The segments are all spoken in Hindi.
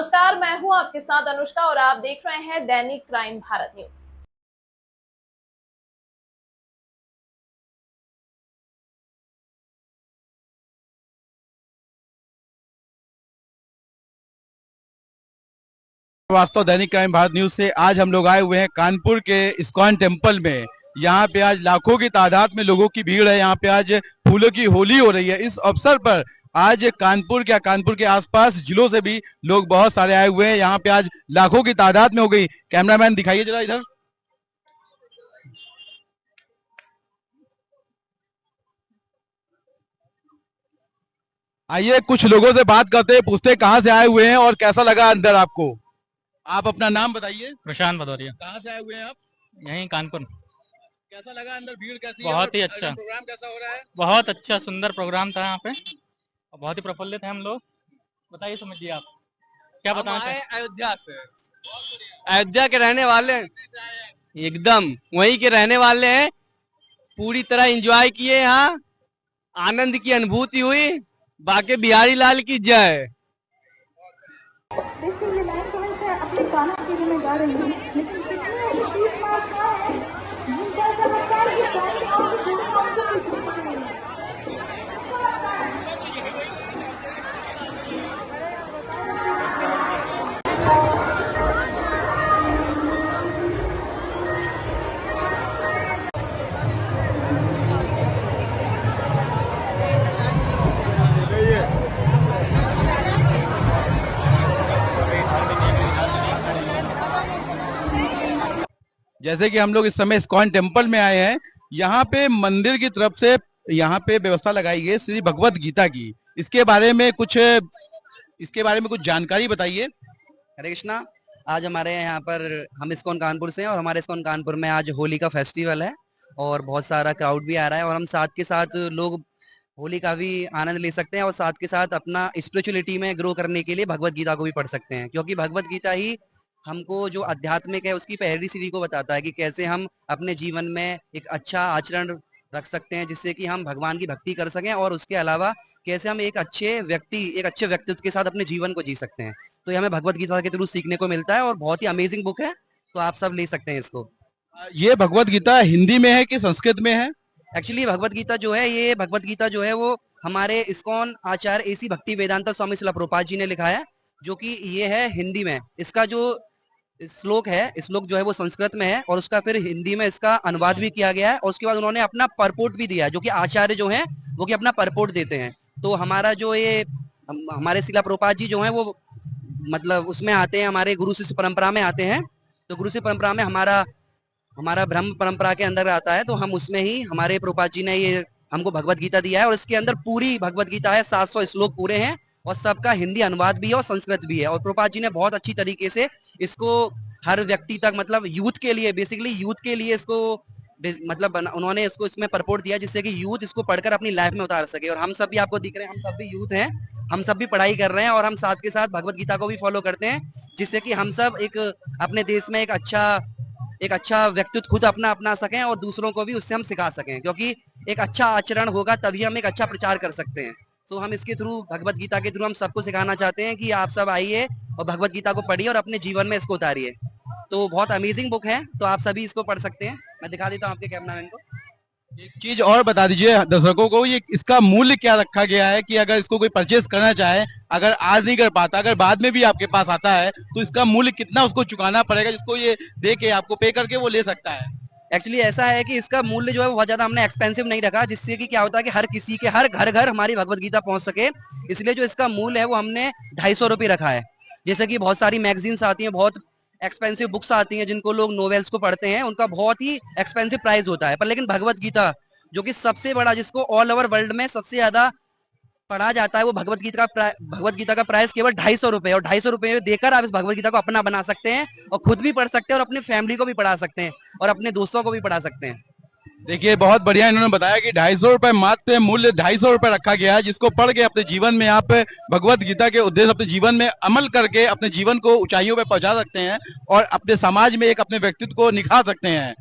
नमस्कार, मैं हूं आपके साथ अनुष्का और आप देख रहे हैं दैनिक क्राइम भारत न्यूज। वास्तव दैनिक क्राइम भारत न्यूज से आज हम लोग आए हुए हैं कानपुर के इस्कॉन टेम्पल में। यहाँ पे आज लाखों की तादाद में लोगों की भीड़ है। यहाँ पे आज फूलों की होली हो रही है। इस अवसर पर आज कानपुर के आसपास जिलों से भी लोग बहुत सारे आए हुए हैं। यहाँ पे आज लाखों की तादाद में हो गई। कैमरामैन दिखाइए जरा इधर। आइए कुछ लोगों से बात करते हैं, पूछते हैं कहाँ से आए हुए हैं और कैसा लगा अंदर आपको। आप अपना नाम बताइए। प्रशांत भदौरिया। कहाँ से आए हुए हैं आप? यहीं कानपुर। कैसा लगा अंदर, भीड़ कैसी है? बहुत ही अच्छा प्रोग्राम कैसा हो रहा है? बहुत अच्छा सुंदर प्रोग्राम था यहाँ पे और बहुत ही प्रफुल्लित है हम लोग। बताइए समझिए आप क्या बताना चाहें? अयोध्या से, अयोध्या के रहने वाले, एकदम वहीं के रहने वाले हैं। पूरी तरह एंजॉय किए, यहाँ आनंद की अनुभूति हुई। बाके बिहारी लाल की जय। देखिए ये लाइन तो मैं अपने गाना के लिए मैं गा रही हूँ, लेकिन कितने 30 मार्च का है जिनका ऐसा लगता है कि गाड़ी आपको पूरे काम से पीछे नहीं है। जैसे कि हम लोग इस समय इस्कॉन टेम्पल में आए हैं, यहाँ पे मंदिर की तरफ से यहाँ पे व्यवस्था लगाई गई है श्री भगवत गीता की। इसके बारे में कुछ जानकारी बताइए। हरे कृष्णा। आज हमारे यहाँ पर, हम इस्कॉन कानपुर से हैं और हमारे इस्कॉन कानपुर में आज होली का फेस्टिवल है और बहुत सारा क्राउड भी आ रहा है और हम साथ के साथ लोग होली का भी आनंद ले सकते हैं और साथ के साथ अपना स्पिरिचुअलिटी में ग्रो करने के लिए भगवत गीता को भी पढ़ सकते हैं, क्योंकि भगवत गीता ही हमको जो आध्यात्मिक है उसकी पहली सीढ़ी को बताता है कि कैसे हम अपने जीवन में एक अच्छा आचरण रख सकते हैं जिससे कि हम भगवान की भक्ति कर सकें और उसके अलावा कैसे हम एक अच्छे व्यक्तित्व के साथ अपने जीवन को जी सकते हैं। तो ये हमें भगवत गीता के थ्रू सीखने को मिलता है और बहुत ही अमेजिंग बुक है, तो आप सब ले सकते हैं इसको। ये भगवत गीता हिंदी में है कि संस्कृत में है? एक्चुअली भगवत गीता जो है वो हमारे इस्कॉन आचार्य एसी भक्ति वेदांता स्वामी शिला प्रभुपाद जी ने लिखा है, जो कि ये है हिंदी में। इसका जो श्लोक जो है वो संस्कृत में है और उसका फिर हिंदी में इसका अनुवाद भी किया गया है और उसके बाद उन्होंने अपना परपोर्ट भी दिया है, जो कि आचार्य जो हैं वो कि अपना परपोर्ट देते हैं। तो हमारा जो ये हमारे शिला प्रभुपाद जी जो हैं वो मतलब उसमें आते हैं, हमारे गुरु शिष्य परंपरा में आते हैं। तो गुरु शिष्य परंपरा में हमारा ब्रह्म परंपरा के अंदर आता है, तो हम उसमें ही हमारे प्रभुपाद जी ने ये हमको भगवत गीता दिया है और इसके अंदर पूरी भगवत गीता है, 700 श्लोक पूरे हैं और सबका हिंदी अनुवाद भी है और संस्कृत भी है। और प्रभुपाद जी ने बहुत अच्छी तरीके से इसको हर व्यक्ति तक, मतलब यूथ के लिए, बेसिकली यूथ के लिए इसको मतलब उन्होंने इसको इसमें परपोर्ट दिया जिससे कि यूथ इसको पढ़कर अपनी लाइफ में उतार सके। और हम सब भी आपको दिख रहे हैं, हम सब भी यूथ हैं, हम सब भी पढ़ाई कर रहे हैं और हम साथ के साथ भगवत गीता को भी फॉलो करते हैं, जिससे कि हम सब एक अपने देश में एक अच्छा व्यक्तित्व खुद अपना सकें और दूसरों को भी उससे हम सिखा सकें, क्योंकि एक अच्छा आचरण होगा तभी हम एक अच्छा प्रचार कर सकते हैं। तो हम इसके थ्रू, भगवत गीता के थ्रू हम सबको सिखाना चाहते हैं कि आप सब आइए और भगवत गीता को पढ़िए और अपने जीवन में इसको उतारिए। तो बहुत अमेजिंग बुक है, तो आप सभी इसको पढ़ सकते हैं। मैं दिखा देता हूँ आपके कैमरामैन को। एक चीज और बता दीजिए दर्शकों को, ये इसका मूल्य क्या रखा गया है कि अगर इसको कोई परचेस करना चाहे, अगर आज नहीं कर पाता, अगर बाद में भी आपके पास आता है, तो इसका मूल्य कितना उसको चुकाना पड़ेगा जिसको ये दे के आपको पे करके वो ले सकता है? एक्चुअली ऐसा है कि इसका मूल्य जो है बहुत ज्यादा हमने एक्सपेंसिव नहीं रखा, जिससे कि क्या होता है कि हर किसी के हर घर हमारी भगवत गीता पहुंच सके। इसलिए जो इसका मूल्य है वो हमने 250 रुपये रखा है। जैसे कि बहुत सारी मैगजीन्स आती हैं, बहुत एक्सपेंसिव बुक्स आती हैं, जिनको लोग नॉवेल्स को पढ़ते हैं, उनका बहुत ही एक्सपेंसिव प्राइस होता है। पर लेकिन भगवत गीता जो कि सबसे बड़ा, जिसको ऑल ओवर वर्ल्ड में सबसे ज्यादा पढ़ा जाता है, वो भगवत गीता का प्राइस केवल 250 रुपए, और 250 रुपए देकर आप इस भगवत गीता को अपना बना सकते हैं और खुद भी पढ़ सकते हैं और अपनी फैमिली को भी पढ़ा सकते हैं और अपने दोस्तों को भी पढ़ा सकते हैं। देखिए बहुत बढ़िया इन्होंने बताया कि 250 रुपए मात्र मूल्य 250 रुपए रखा गया है, जिसको पढ़ के अपने जीवन में आप भगवत गीता के उद्देश्य अपने जीवन में अमल करके अपने जीवन को ऊंचाइयों पे पहुंचा सकते हैं और अपने समाज में एक अपने व्यक्तित्व को निखार सकते हैं।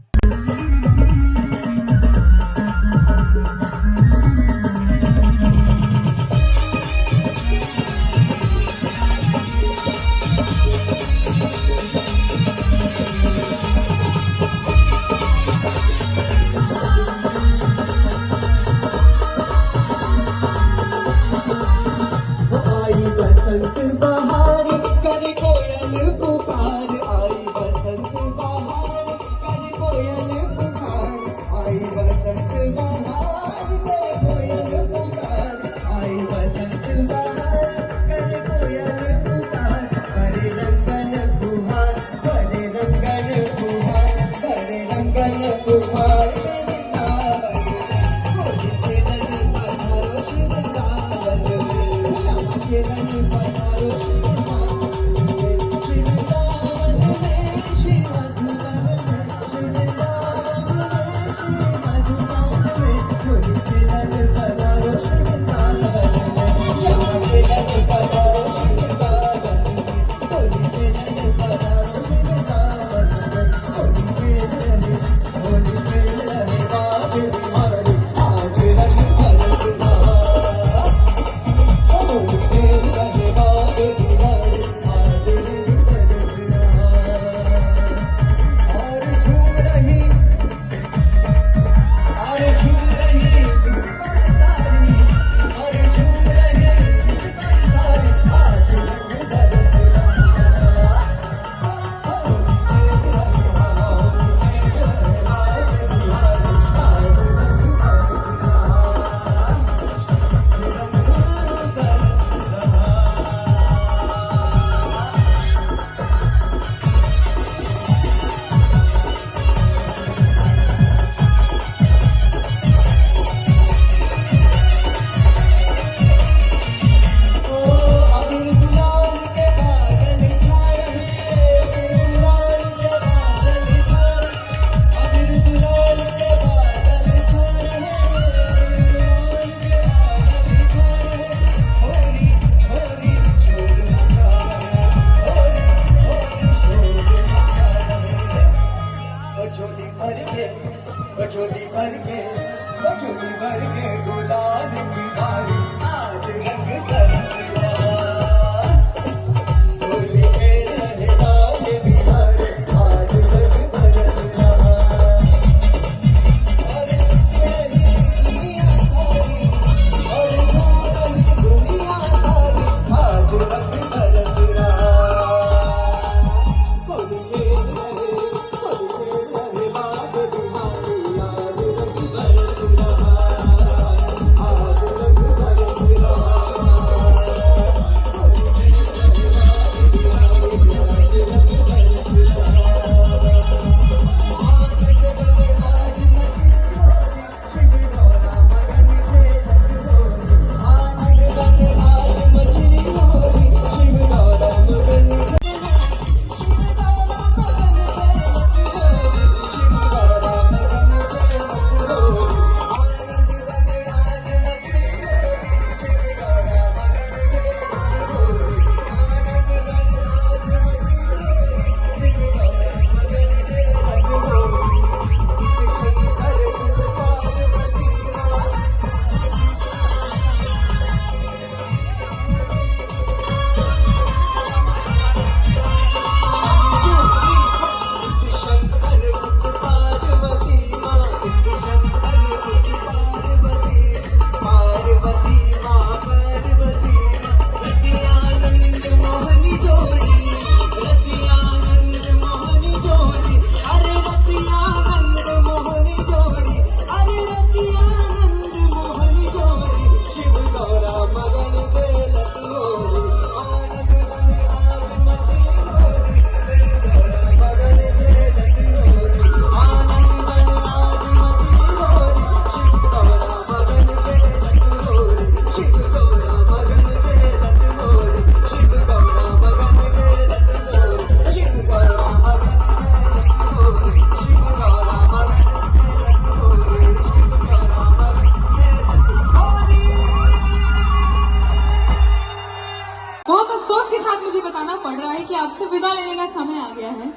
आपसे विदा लेने का समय आ गया है,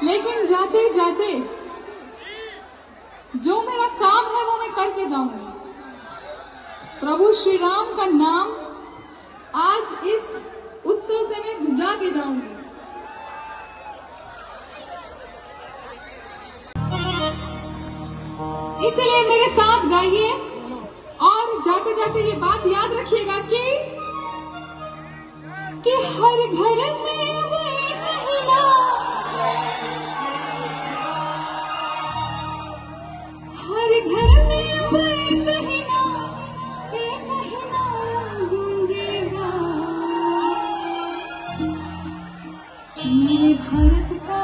लेकिन जाते जाते जो मेरा काम है वो मैं करके जाऊंगी। प्रभु श्री राम का नाम आज इस उत्सव से मैं गुंजा के जाऊंगी। इसलिए मेरे साथ गाइए और जाते जाते ये बात याद रखिएगा कि हर घर में अब एक ही नाम, हर घर में अब एक ही नाम गूंजेगा, मेरे भारत का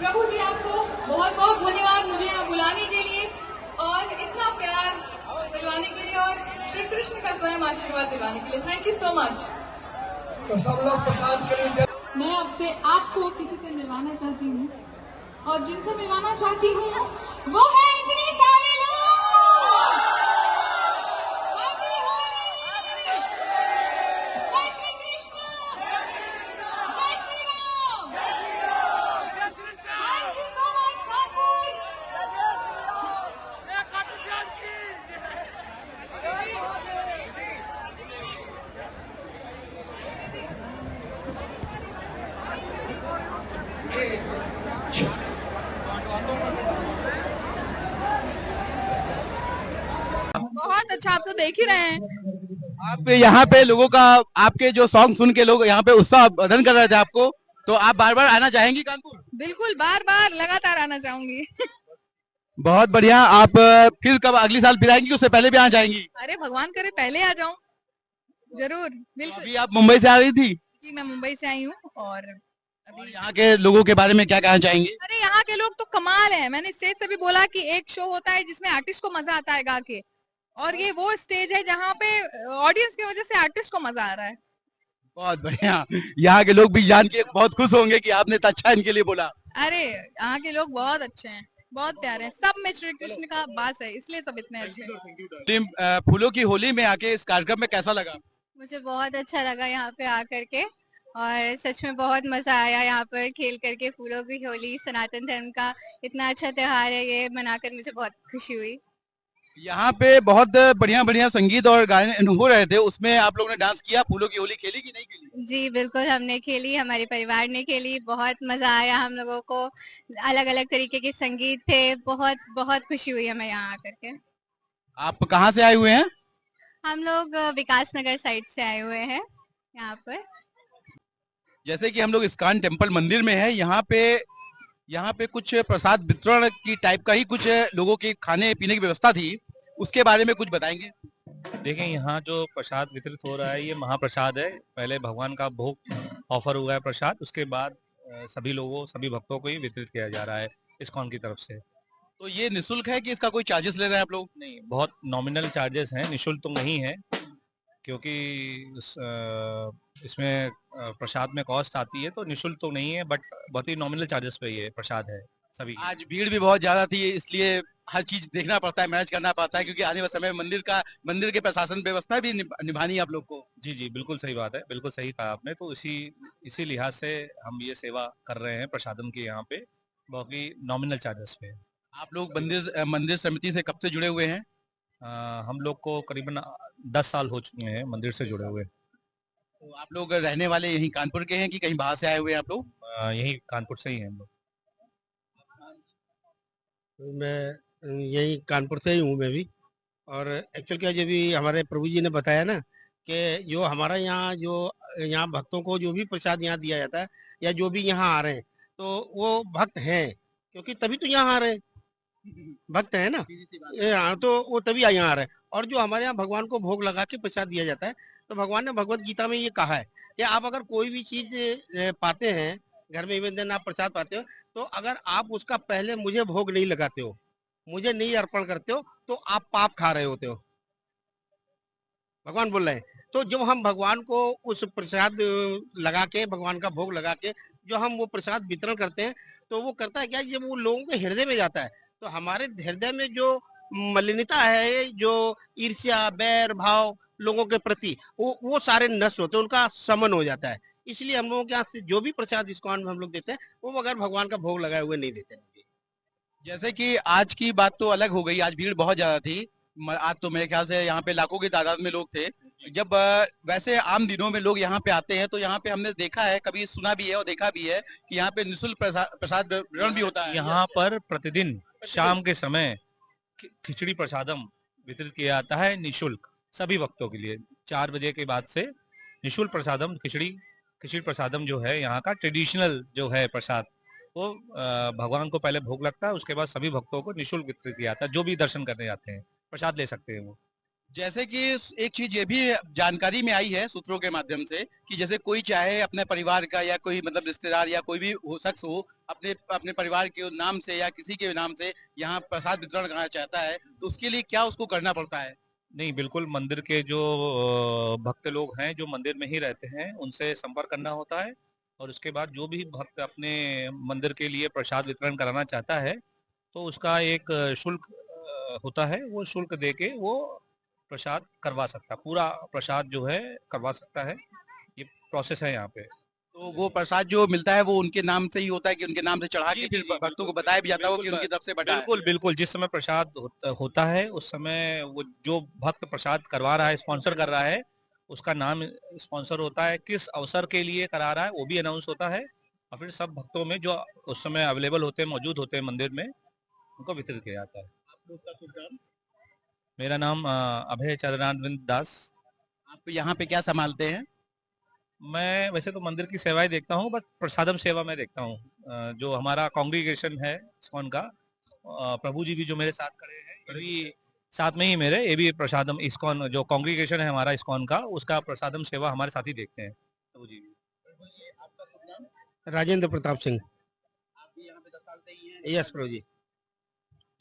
प्रभु जी आपको बहुत बहुत धन्यवाद मुझे यहाँ बुलाने के लिए और इतना प्यार दिलवाने के लिए और श्री कृष्ण का स्वयं आशीर्वाद दिलवाने के लिए। Thank you so much. तो सब लोग प्रसाद के लिए मैं आपसे आपको किसी से मिलवाना चाहती हूँ और जिनसे मिलवाना चाहती हूँ वो है इतने सारे लोग। हैप्पी होली, जय श्री कृष्ण, जय Shri Ram. Thank you so much Kanpur. बहुत अच्छा, आप तो देख ही रहे हैं। आप यहाँ पे लोगों का, आपके जो सॉन्ग सुन के लोग यहाँ पे उत्साह वर्धन कर रहे थे आपको, तो आप बार बार आना चाहेंगी कानपुर? बिल्कुल, बार बार लगातार आना चाहूंगी। बहुत बढ़िया। आप फिर कब अगली साल फिर आएंगी, उससे पहले भी आ जाएंगी? अरे भगवान करे पहले आ जाऊं, जरूर, बिल्कुल। अभी आप मुंबई से आ रही थी? जी, मैं मुंबई से आई हूँ और और यहाँ के लोगों के बारे में क्या कहना चाहेंगे? अरे यहाँ के लोग तो कमाल है। मैंने स्टेज से भी बोला कि एक शो होता है जिसमें आर्टिस्ट को मजा आता है गा के, और ये वो स्टेज है जहाँ पे ऑडियंस की वजह से आर्टिस्ट को मजा आ रहा है। बहुत बढ़िया। यहाँ के लोग भी जान के बहुत खुश होंगे कि आपने इतना अच्छा इनके लिए बोला। अरे यहाँ के लोग बहुत अच्छे हैं, बहुत प्यारे हैं, सब में श्री कृष्ण का वास है, इसलिए सब इतने अच्छे हैं। फूलों की होली में आके इस कार्यक्रम में कैसा लगा? मुझे बहुत अच्छा लगा यहाँ पे आकर के, और सच में बहुत मजा आया यहाँ पर खेल करके। फूलों की होली सनातन धर्म का इतना अच्छा त्योहार है, ये मनाकर मुझे बहुत खुशी हुई। यहाँ पे बहुत बढ़िया बढ़िया संगीत और गाने हो रहे थे, उसमें आप लोगों ने डांस किया, फूलों की होली खेली कि नहीं खेली? जी बिल्कुल, हमने खेली, हमारे परिवार ने खेली, बहुत मजा आया हम लोगों को। अलग अलग तरीके के संगीत थे, बहुत बहुत खुशी हुई हमें यहाँ आकर के। आप कहाँ से आए हुए हैं? हम लोग विकास नगर साइड से आए हुए हैं यहाँ पर। जैसे कि हम लोग इस्कॉन टेम्पल मंदिर में है, यहाँ पे कुछ प्रसाद वितरण की टाइप का ही कुछ लोगों के खाने पीने की व्यवस्था थी, उसके बारे में कुछ बताएंगे? देखिए, यहाँ जो प्रसाद वितरित हो रहा है ये महाप्रसाद है। पहले भगवान का भोग ऑफर हुआ है प्रसाद, उसके बाद सभी भक्तों को ही वितरित किया जा रहा है इस्कॉन की तरफ से। तो ये निःशुल्क है कि इसका कोई चार्जेस ले रहे हैं आप लोग? नहीं, बहुत नॉमिनल चार्जेस हैं, निःशुल्क तो नहीं है, क्योंकि इसमें प्रसाद में कॉस्ट आती है, तो निःशुल्क तो नहीं है, बट बहुत ही नॉमिनल चार्जेस पे ये प्रसाद है सभी। आज भीड़ भी बहुत ज्यादा थी, इसलिए हर चीज देखना पड़ता है, मैनेज करना पड़ता है, क्योंकि आने वाले समय में मंदिर के प्रशासन व्यवस्था भी निभानी है आप लोग को। जी जी, बिल्कुल सही बात है, बिल्कुल सही कहा आपने। तो इसी लिहाज से हम ये सेवा कर रहे हैं प्रसादम की यहाँ पे, बहुत ही नॉमिनल चार्जेस पे। आप लोग मंदिर समिति से कब से जुड़े हुए हैं? हम लोग को करीबन 10 साल हो चुके हैं मंदिर से जुड़े हुए। तो आप लोग रहने वाले यहीं कानपुर के हैं कि कहीं बाहर से आए हुए हैं आप लोग? यहीं कानपुर से ही हैं हम लोग। मैं यही कानपुर से ही हूँ मैं भी। और एक्चुअल क्या, जो भी हमारे प्रभु जी ने बताया ना कि जो हमारा यहाँ भक्तों को जो भी प्रसाद यहाँ दिया जाता है, या जो भी यहाँ आ रहे हैं, तो वो भक्त हैं, क्योंकि तभी तो यहाँ आ रहे हैं, भक्त है ना, हाँ, तो वो तभी यहाँ आ रहे हैं। और जो हमारे यहाँ भगवान को भोग लगा के प्रसाद दिया जाता है, तो भगवान ने भगवत गीता में ये कहा है कि आप अगर कोई भी चीज पाते हैं घर में, इवन आप प्रसाद पाते हो, तो अगर आप उसका पहले मुझे भोग नहीं लगाते हो, मुझे नहीं अर्पण करते हो, तो आप पाप खा रहे होते हो, भगवान बोल रहे हैं। तो जब हम भगवान को उस प्रसाद लगा के, भगवान का भोग लगा के जो हम वो प्रसाद वितरण करते हैं, तो वो करता है क्या, जब वो लोगों के हृदय में जाता है, तो हमारे हृदय में जो मलिनता है, जो ईर्ष्या, बैर भाव लोगों के प्रति, वो सारे नष्ट होते हैं, उनका शमन हो जाता है। इसलिए हम लोगों के यहाँ से जो भी प्रसाद इस्कॉन में हम लोग देते हैं, वो अगर भगवान का भोग लगाए हुए नहीं देते हैं। जैसे कि आज की बात तो अलग हो गई, आज भीड़ बहुत ज्यादा थी, आज तो मेरे ख्याल से यहाँ पे लाखों की तादाद में लोग थे। जब वैसे आम दिनों में लोग यहाँ पे आते हैं, तो यहाँ पे हमने देखा है, कभी सुना भी है और देखा भी है कि यहाँ पे निःशुल्क प्रसाद वितरण भी होता है। यहाँ पर प्रतिदिन शाम के समय खिचड़ी प्रसादम वितरित किया जाता है निःशुल्क सभी भक्तों के लिए। 4 बजे के बाद से निःशुल्क प्रसादम, खिचड़ी प्रसादम जो है यहाँ का ट्रेडिशनल जो है प्रसाद, वो भगवान को पहले भोग लगता है, उसके बाद सभी भक्तों को निःशुल्क वितरित किया जाता है। जो भी दर्शन करने जाते हैं प्रसाद ले सकते हैं वो। जैसे कि एक चीज ये भी जानकारी में आई है सूत्रों के माध्यम से कि जैसे कोई चाहे अपने परिवार का या कोई मतलब रिश्तेदार या कोई भी शख्स हो अपने अपने परिवार के नाम से या किसी के नाम से यहाँ प्रसाद वितरण करना चाहता है तो उसके लिए क्या उसको करना पड़ता है? नहीं, बिल्कुल मंदिर के जो भक्त लोग हैं जो मंदिर में ही रहते हैं उनसे संपर्क करना होता है और उसके बाद जो भी भक्त अपने मंदिर के लिए प्रसाद वितरण कराना चाहता है तो उसका एक शुल्क होता है, वो शुल्क दे के वो प्रसाद करवा सकता है, पूरा प्रसाद जो है करवा सकता है। ये प्रोसेस है यहाँ पे। तो वो प्रसाद जो मिलता है वो उनके नाम से ही होता है कि उनके नाम से चढ़ा के फिर भक्तों को बताया भी जाता है कि उनकी तरफ से बटा है? बिल्कुल बिल्कुल, जिस समय प्रसाद होता है उस समय वो जो भक्त प्रसाद करवा रहा है, स्पॉन्सर कर रहा है, उसका नाम स्पॉन्सर होता है, किस अवसर के लिए करा रहा है वो भी अनाउंस होता है और फिर सब भक्तों में जो उस समय अवेलेबल होते हैं, मौजूद होते हैं मंदिर में, उनको वितरित किया जाता है। मेरा नाम अभय चरणारविंद दास। आप यहाँ पे क्या संभालते हैं? मैं वैसे तो मंदिर की सेवाएं देखता हूँ बट प्रसादम सेवा में देखता हूँ। जो हमारा कांग्रीगेशन है इस्कॉन का, प्रभु जी भी जो मेरे साथ खड़े हैं, ये भी साथ में ही मेरे, ये भी प्रसादम इस्कॉन जो कांग्रीगेशन है हमारा इस्कॉन का, उसका प्रसादम सेवा हमारे साथ ही देखते हैं प्रभु जी भी। राजेंद्र प्रताप सिंह। आप भी यहाँ पे 10 साल से ही हैं? यस प्रभु जी।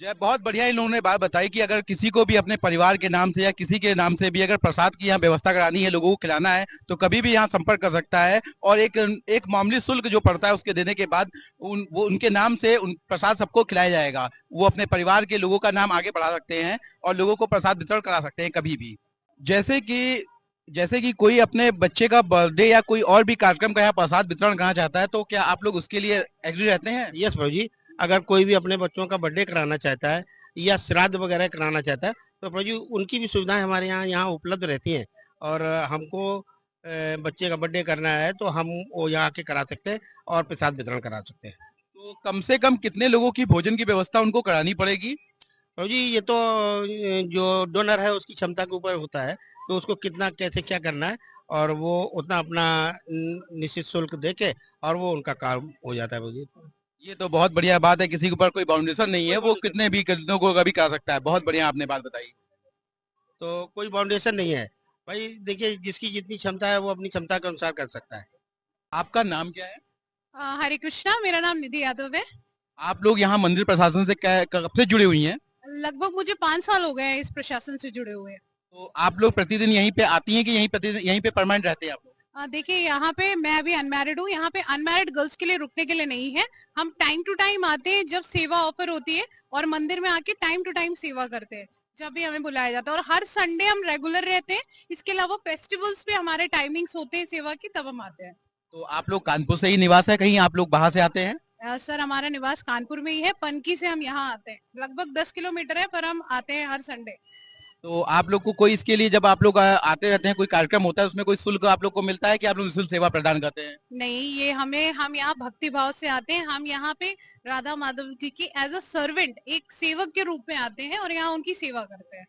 जय, बहुत बढ़िया इन लोगों ने बात बताई कि अगर किसी को भी अपने परिवार के नाम से या किसी के नाम से भी अगर प्रसाद की यहाँ व्यवस्था करानी है, लोगों को खिलाना है तो कभी भी यहाँ संपर्क कर सकता है और एक मामूली शुल्क जो पड़ता है उसके देने के बाद वो उनके नाम से प्रसाद सबको खिलाया जाएगा। वो अपने परिवार के लोगों का नाम आगे बढ़ा सकते हैं और लोगों को प्रसाद वितरण करा सकते हैं कभी भी। जैसे कि कोई अपने बच्चे का बर्थडे या कोई और भी कार्यक्रम का यहाँ प्रसाद वितरण करना चाहता है तो क्या आप लोग उसके लिए एग्री रहते हैं? यस प्रभु जी, अगर कोई भी अपने बच्चों का बर्थडे कराना चाहता है या श्राद्ध वगैरह कराना चाहता है तो प्रभु जी उनकी भी सुविधाएं हमारे यहाँ उपलब्ध रहती हैं और हमको बच्चे का बर्थडे करना है तो हम वो यहाँ आके करा सकते हैं और प्रसाद वितरण करा सकते हैं। तो कम से कम कितने लोगों की भोजन की व्यवस्था उनको करानी पड़ेगी? प्रभु जी ये तो जो डोनर है उसकी क्षमता के ऊपर होता है, तो उसको कितना कैसे क्या करना है और वो उतना अपना निश्चित शुल्क दे के और वो उनका काम हो जाता है प्रभु जी। ये तो बहुत बढ़िया बात है, किसी के ऊपर कोई बाउंडेशन नहीं है, वो कितने भी कितनों को कभी कर सकता है। बहुत बढ़िया आपने बात बताई। तो कोई बाउंडेशन नहीं है भाई, देखिए जिसकी जितनी क्षमता है वो अपनी क्षमता के अनुसार कर सकता है। आपका नाम क्या है? हरे कृष्णा, मेरा नाम निधि यादव है। आप लोग यहाँ मंदिर प्रशासन से कब से जुड़ी हुई हैं? लगभग मुझे 5 साल हो गए हैं इस प्रशासन से जुड़े हुए। तो आप लोग प्रतिदिन यहीं पे आती हैं कि यहीं पे परमानेंट रहते हैं आप लोग? देखिए यहाँ पे मैं अभी अनमैरिड हूँ, यहाँ पे अनमैरिड गर्ल्स के लिए रुकने के लिए नहीं है। हम टाइम टू टाइम आते हैं जब सेवा ऑफर होती है और मंदिर में आके टाइम टू टाइम सेवा करते हैं जब भी हमें बुलाया जाता है और हर संडे हम रेगुलर रहते हैं। इसके अलावा फेस्टिवल्स पे हमारे टाइमिंग्स होते हैं सेवा की, तब हम आते हैं। तो आप लोग कानपुर से ही निवास है, कहीं आप लोग बाहर से आते हैं? सर हमारा निवास कानपुर में ही है, पनकी से हम यहाँ आते हैं। लगभग 10 किलोमीटर है पर हम आते हैं हर संडे। तो आप लोग को कोई इसके लिए जब आप लोग आते रहते हैं, कोई कार्यक्रम होता है उसमें कोई शुल्क आप लोग को मिलता है कि आप लोग निःशुल्क सेवा प्रदान करते हैं? नहीं, ये हम यहाँ भक्ति भाव से आते हैं। हम यहाँ पे राधा माधव जी की एज अ सर्वेंट, एक सेवक के रूप में आते हैं और यहाँ उनकी सेवा करते हैं।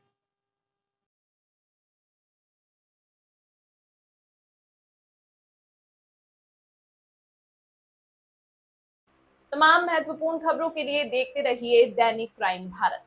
तमाम महत्वपूर्ण खबरों के लिए देखते रहिए दैनिक क्राइम भारत।